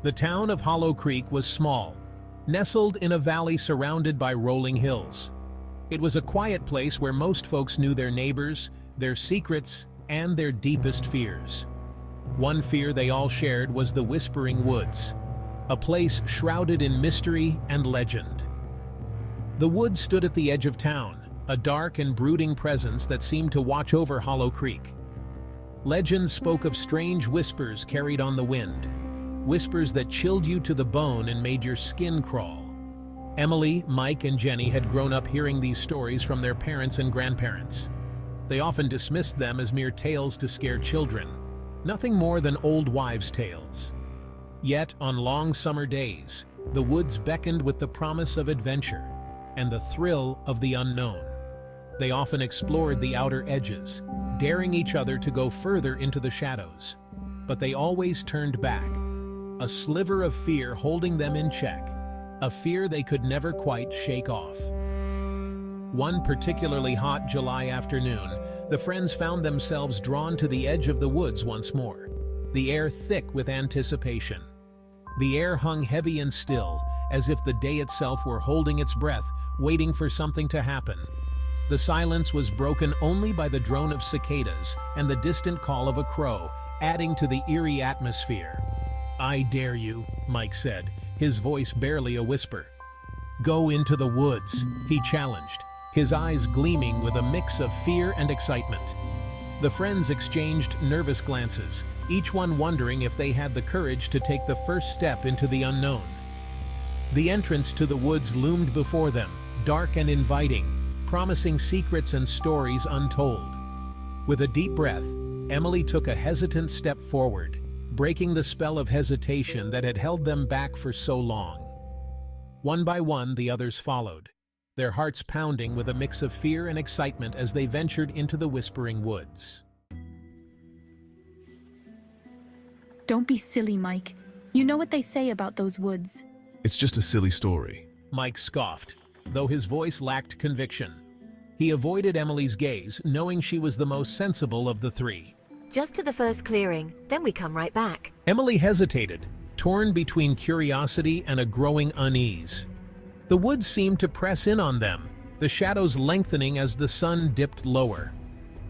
The town of Hollow Creek was small, nestled in a valley surrounded by rolling hills. It was a quiet place where most folks knew their neighbors, their secrets, and their deepest fears. One fear they all shared was the Whispering Woods, a place shrouded in mystery and legend. The woods stood at the edge of town, a dark and brooding presence that seemed to watch over Hollow Creek. Legends spoke of strange whispers carried on the wind, whispers that chilled you to the bone and made your skin crawl. Emily, Mike, and Jenny had grown up hearing these stories from their parents and grandparents. They often dismissed them as mere tales to scare children, nothing more than old wives' tales. Yet, on long summer days, the woods beckoned with the promise of adventure and the thrill of the unknown. They often explored the outer edges, daring each other to go further into the shadows. But they always turned back, a sliver of fear holding them in check, a fear they could never quite shake off. One particularly hot July afternoon, the friends found themselves drawn to the edge of the woods once more, the air thick with anticipation. The air hung heavy and still, as if the day itself were holding its breath, waiting for something to happen. The silence was broken only by the drone of cicadas and the distant call of a crow, adding to the eerie atmosphere. "I dare you," Mike said, his voice barely a whisper. "Go into the woods," he challenged, his eyes gleaming with a mix of fear and excitement. The friends exchanged nervous glances, each one wondering if they had the courage to take the first step into the unknown. The entrance to the woods loomed before them, dark and inviting, promising secrets and stories untold. With a deep breath, Emily took a hesitant step forward, breaking the spell of hesitation that had held them back for so long. One by one, the others followed, their hearts pounding with a mix of fear and excitement as they ventured into the Whispering Woods. Don't be silly, Mike. You know what they say about those woods. It's just a silly story. Mike scoffed, though his voice lacked conviction. He avoided Emily's gaze, knowing she was the most sensible of the three. Just to the first clearing, then we come right back. Emily hesitated, torn between curiosity and a growing unease. The woods seemed to press in on them, the shadows lengthening as the sun dipped lower.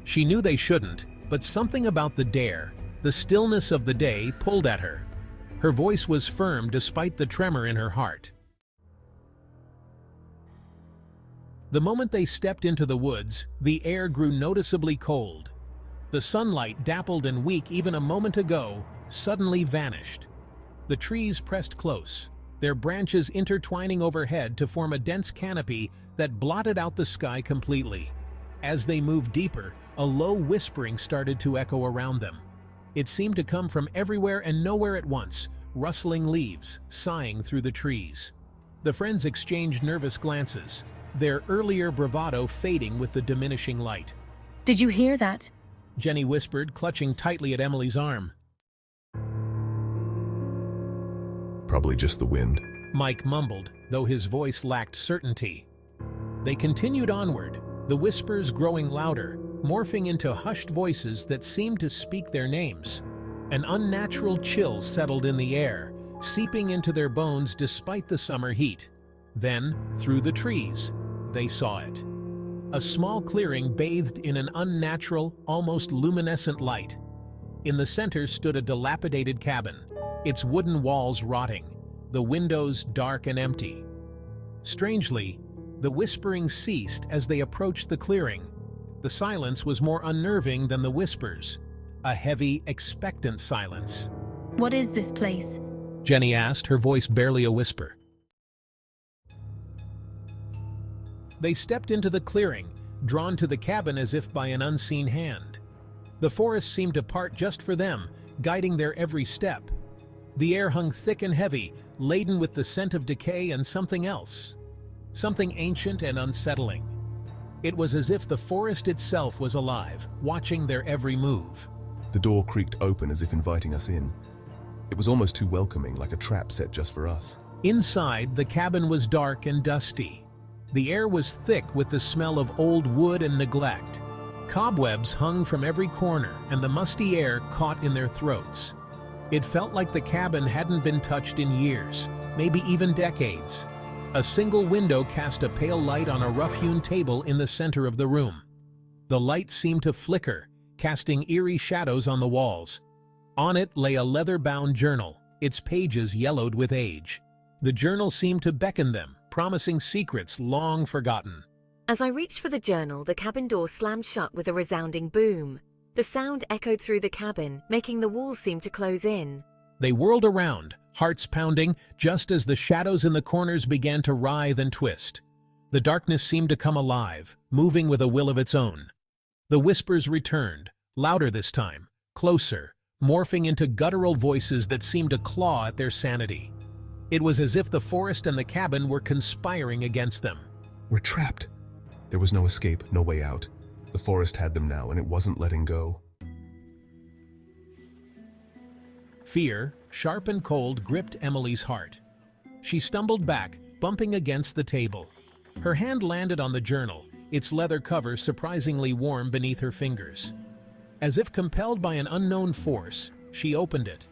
She knew they shouldn't, but something about the dare, the stillness of the day, pulled at her. Her voice was firm despite the tremor in her heart. The moment they stepped into the woods, the air grew noticeably cold. The sunlight, dappled and weak even a moment ago, suddenly vanished. The trees pressed close, their branches intertwining overhead to form a dense canopy that blotted out the sky completely. As they moved deeper, a low whispering started to echo around them. It seemed to come from everywhere and nowhere at once, rustling leaves, sighing through the trees. The friends exchanged nervous glances, their earlier bravado fading with the diminishing light. Did you hear that? Jenny whispered, clutching tightly at Emily's arm. Probably just the wind. Mike mumbled, though his voice lacked certainty. They continued onward, the whispers growing louder, morphing into hushed voices that seemed to speak their names. An unnatural chill settled in the air, seeping into their bones despite the summer heat. Then, through the trees, they saw it. A small clearing bathed in an unnatural, almost luminescent light. In the center stood a dilapidated cabin, its wooden walls rotting, the windows dark and empty. Strangely, the whispering ceased as they approached the clearing. The silence was more unnerving than the whispers, a heavy, expectant silence. What is this place? Jenny asked, her voice barely a whisper. They stepped into the clearing, drawn to the cabin as if by an unseen hand. The forest seemed to part just for them, guiding their every step. The air hung thick and heavy, laden with the scent of decay and something else. Something ancient and unsettling. It was as if the forest itself was alive, watching their every move. The door creaked open as if inviting us in. It was almost too welcoming, like a trap set just for us. Inside, the cabin was dark and dusty. The air was thick with the smell of old wood and neglect. Cobwebs hung from every corner, and the musty air caught in their throats. It felt like the cabin hadn't been touched in years, maybe even decades. A single window cast a pale light on a rough-hewn table in the center of the room. The light seemed to flicker, casting eerie shadows on the walls. On it lay a leather-bound journal, its pages yellowed with age. The journal seemed to beckon them, promising secrets long forgotten. As I reached for the journal, the cabin door slammed shut with a resounding boom. The sound echoed through the cabin, making the walls seem to close in. They whirled around, hearts pounding, just as the shadows in the corners began to writhe and twist. The darkness seemed to come alive, moving with a will of its own. The whispers returned, louder this time, closer, morphing into guttural voices that seemed to claw at their sanity. It was as if the forest and the cabin were conspiring against them. We're trapped. There was no escape, no way out. The forest had them now, and it wasn't letting go. Fear, sharp and cold, gripped Emily's heart. She stumbled back, bumping against the table. Her hand landed on the journal, its leather cover surprisingly warm beneath her fingers. As if compelled by an unknown force, she opened it.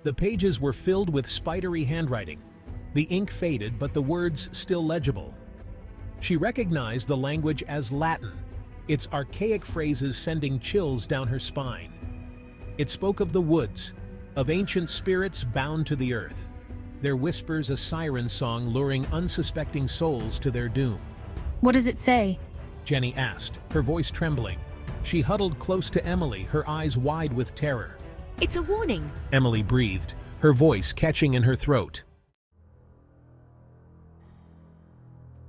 The pages were filled with spidery handwriting. The ink faded, but the words still legible. She recognized the language as Latin, its archaic phrases sending chills down her spine. It spoke of the woods, of ancient spirits bound to the earth, their whispers a siren song luring unsuspecting souls to their doom. What does it say? Jenny asked, her voice trembling. She huddled close to Emily, her eyes wide with terror. It's a warning. Emily breathed, her voice catching in her throat.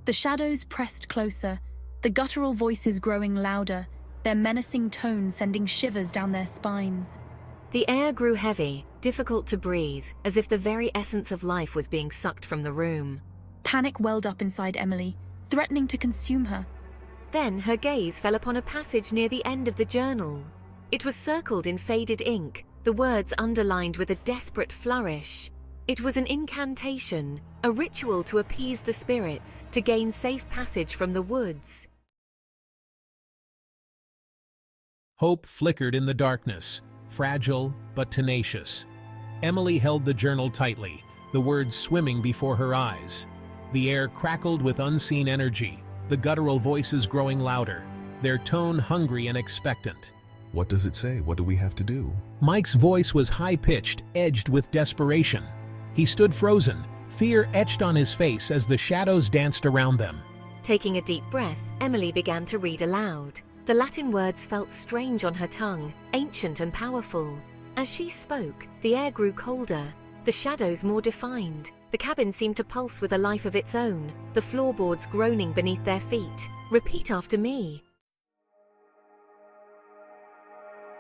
The shadows pressed closer, the guttural voices growing louder, their menacing tones sending shivers down their spines. The air grew heavy, difficult to breathe, as if the very essence of life was being sucked from the room. Panic welled up inside Emily, threatening to consume her. Then her gaze fell upon a passage near the end of the journal. It was circled in faded ink, the words underlined with a desperate flourish. It was an incantation, a ritual to appease the spirits, to gain safe passage from the woods. Hope flickered in the darkness, fragile but tenacious. Emily held the journal tightly, the words swimming before her eyes. The air crackled with unseen energy, the guttural voices growing louder, their tone hungry and expectant. What does it say? What do we have to do? Mike's voice was high-pitched, edged with desperation. He stood frozen, fear etched on his face as the shadows danced around them. Taking a deep breath, Emily began to read aloud. The Latin words felt strange on her tongue, ancient and powerful. As she spoke, the air grew colder, the shadows more defined. The cabin seemed to pulse with a life of its own, the floorboards groaning beneath their feet. Repeat after me.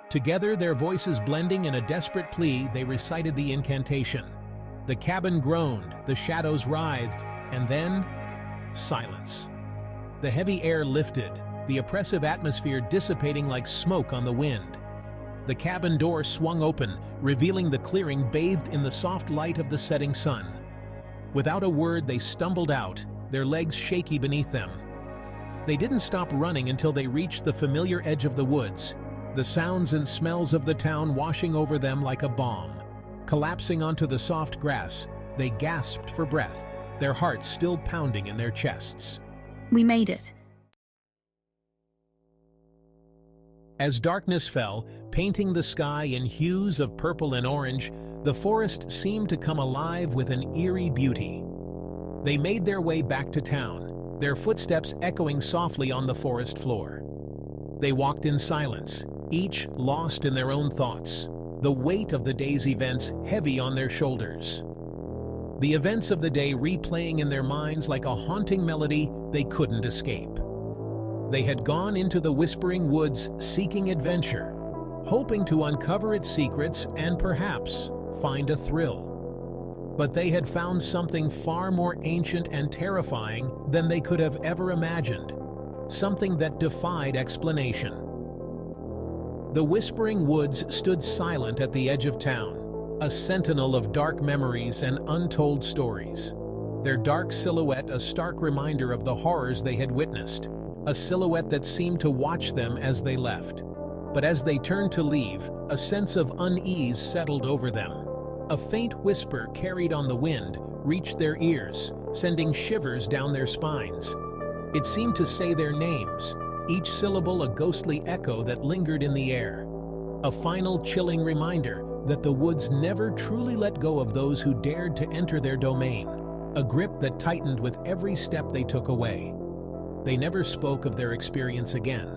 Together, their voices blending in a desperate plea, they recited the incantation. The cabin groaned, the shadows writhed, and then silence. The heavy air lifted, the oppressive atmosphere dissipating like smoke on the wind. The cabin door swung open, revealing the clearing bathed in the soft light of the setting sun. Without a word, they stumbled out, their legs shaky beneath them. They didn't stop running until they reached the familiar edge of the woods, the sounds and smells of the town washing over them like a balm. Collapsing onto the soft grass, they gasped for breath, their hearts still pounding in their chests. We made it. As darkness fell, painting the sky in hues of purple and orange, the forest seemed to come alive with an eerie beauty. They made their way back to town, their footsteps echoing softly on the forest floor. They walked in silence, each lost in their own thoughts, the weight of the day's events heavy on their shoulders. The events of the day replaying in their minds like a haunting melody they couldn't escape. They had gone into the whispering woods seeking adventure, hoping to uncover its secrets and perhaps find a thrill. But they had found something far more ancient and terrifying than they could have ever imagined, something that defied explanation. The whispering woods stood silent at the edge of town, a sentinel of dark memories and untold stories. Their dark silhouette a stark reminder of the horrors they had witnessed, a silhouette that seemed to watch them as they left. But as they turned to leave, a sense of unease settled over them. A faint whisper carried on the wind reached their ears, sending shivers down their spines. It seemed to say their names, each syllable a ghostly echo that lingered in the air. A final chilling reminder that the woods never truly let go of those who dared to enter their domain, a grip that tightened with every step they took away. They never spoke of their experience again,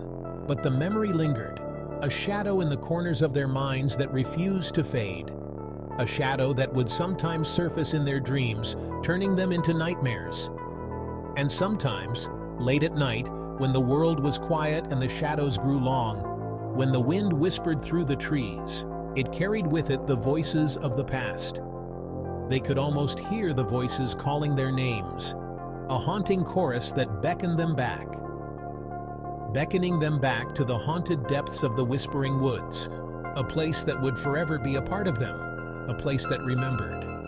but the memory lingered, a shadow in the corners of their minds that refused to fade. A shadow that would sometimes surface in their dreams, turning them into nightmares. And sometimes, late at night, when the world was quiet and the shadows grew long, when the wind whispered through the trees, it carried with it the voices of the past. They could almost hear the voices calling their names, a haunting chorus that beckoned them back. Beckoning them back to the haunted depths of the Whispering Woods, a place that would forever be a part of them, a place that remembered.